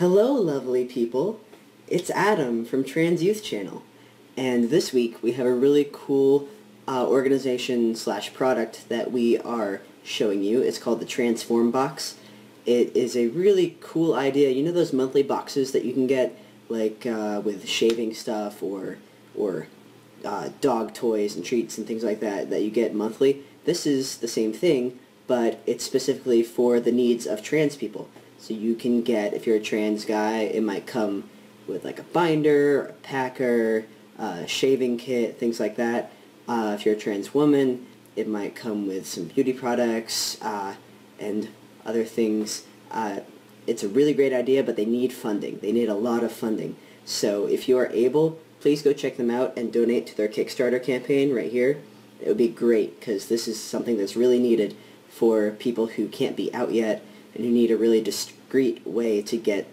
Hello, lovely people. It's Adam from Trans Youth Channel, and this week we have a really cool organization slash product that we are showing you. It's called the Transform Box. It is a really cool idea. You know those monthly boxes that you can get, like with shaving stuff or dog toys and treats and things like that that you get monthly? This is the same thing, but it's specifically for the needs of trans people. So you can get, if you're a trans guy, it might come with like a binder, a packer, a shaving kit, things like that. If you're a trans woman, it might come with some beauty products and other things. It's a really great idea, but they need funding. They need a lot of funding. So if you are able, please go check them out and donate to their Kickstarter campaign right here. It would be great, because this is something that's really needed for people who can't be out yet and who need a really discreet way to get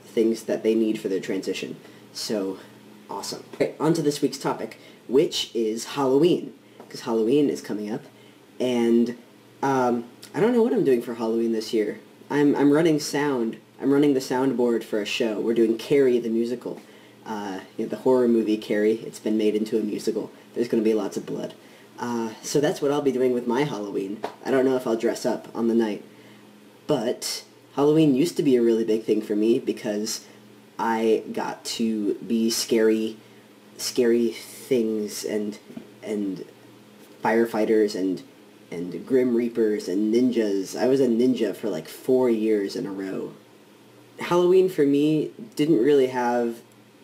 things that they need for their transition. So, awesome. Right, on to this week's topic, which is Halloween, because Halloween is coming up, and I don't know what I'm doing for Halloween this year. I'm running sound. I'm running the soundboard for a show. We're doing Carrie the musical. The horror movie Carrie. It's been made into a musical. There's going to be lots of blood. So that's what I'll be doing with my Halloween. I don't know if I'll dress up on the night. But Halloween used to be a really big thing for me because I got to be scary things and firefighters and grim reapers and ninjas. I was a ninja for like 4 years in a row. Halloween for me didn't really have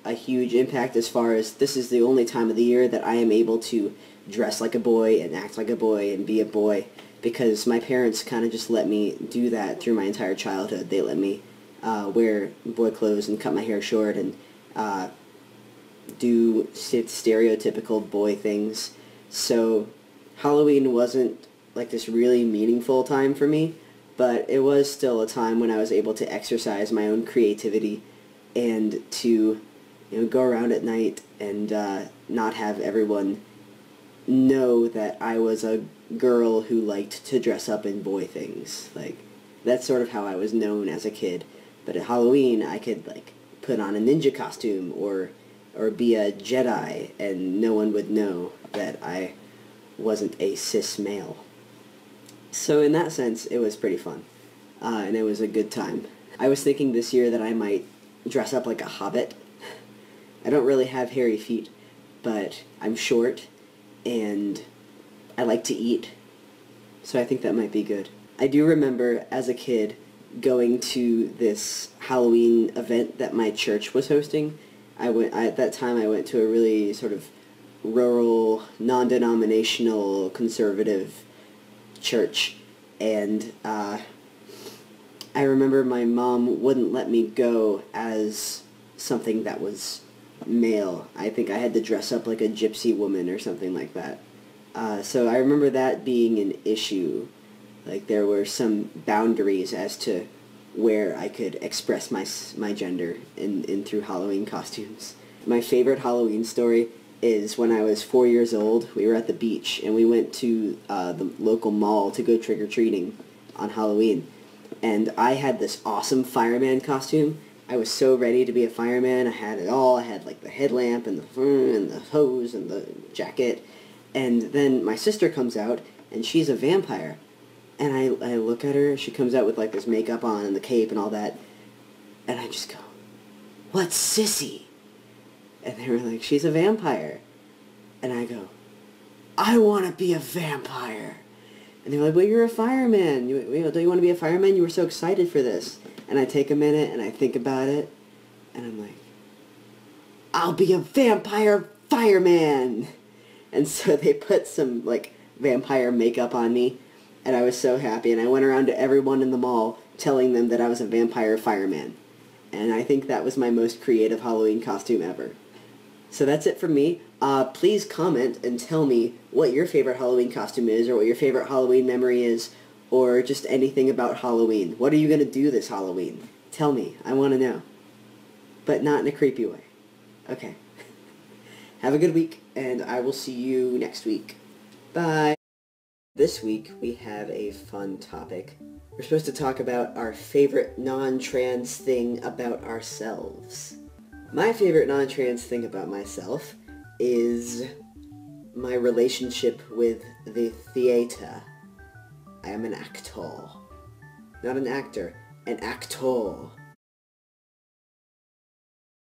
a huge impact as far as this is the only time of the year that I am able to dress like a boy and act like a boy and be a boy, because my parents kind of just let me do that through my entire childhood. They let me wear boy clothes and cut my hair short and do stereotypical boy things. So Halloween wasn't like this really meaningful time for me, but it was still a time when I was able to exercise my own creativity and to go around at night and not have everyone know that I was a girl who liked to dress up in boy things. Like, that's sort of how I was known as a kid. But at Halloween, I could like put on a ninja costume or be a Jedi, and no one would know that I wasn't a cis male. So in that sense, it was pretty fun, and it was a good time. I was thinking this year that I might dress up like a hobbit. I don't really have hairy feet, but I'm short, and I like to eat, so I think that might be good. I do remember, as a kid, going to this Halloween event that my church was hosting. At that time, I went to a really sort of rural, non-denominational, conservative church, and I remember my mom wouldn't let me go as something that was male. I think I had to dress up like a gypsy woman or something like that. So I remember that being an issue. Like, there were some boundaries as to where I could express my gender in through Halloween costumes. My favorite Halloween story is when I was 4 years old. We were at the beach, and we went to the local mall to go trick-or-treating on Halloween. And I had this awesome fireman costume. I was so ready to be a fireman. I had it all. I had like the headlamp and the hose and the jacket. And then my sister comes out, and she's a vampire. And I look at her. She comes out with like this makeup on and the cape and all that. And I just go, "What's sissy?" And they were like, "She's a vampire." And I go, "I want to be a vampire." And they were like, "Well, you're a fireman. Don't you want to be a fireman? You were so excited for this." And I take a minute and I think about it, and I'm like, "I'll be a vampire fireman!" And so they put some, like, vampire makeup on me, and I was so happy, and I went around to everyone in the mall telling them that I was a vampire fireman. And I think that was my most creative Halloween costume ever. So that's it from me. Please comment and tell me what your favorite Halloween costume is, or what your favorite Halloween memory is, or just anything about Halloween. What are you going to do this Halloween? Tell me. I want to know. But not in a creepy way. Okay. Have a good week, and I will see you next week. Bye. This week we have a fun topic. We're supposed to talk about our favorite non-trans thing about ourselves. My favorite non-trans thing about myself is my relationship with the theater. I am an actor. Not an actor, an actor.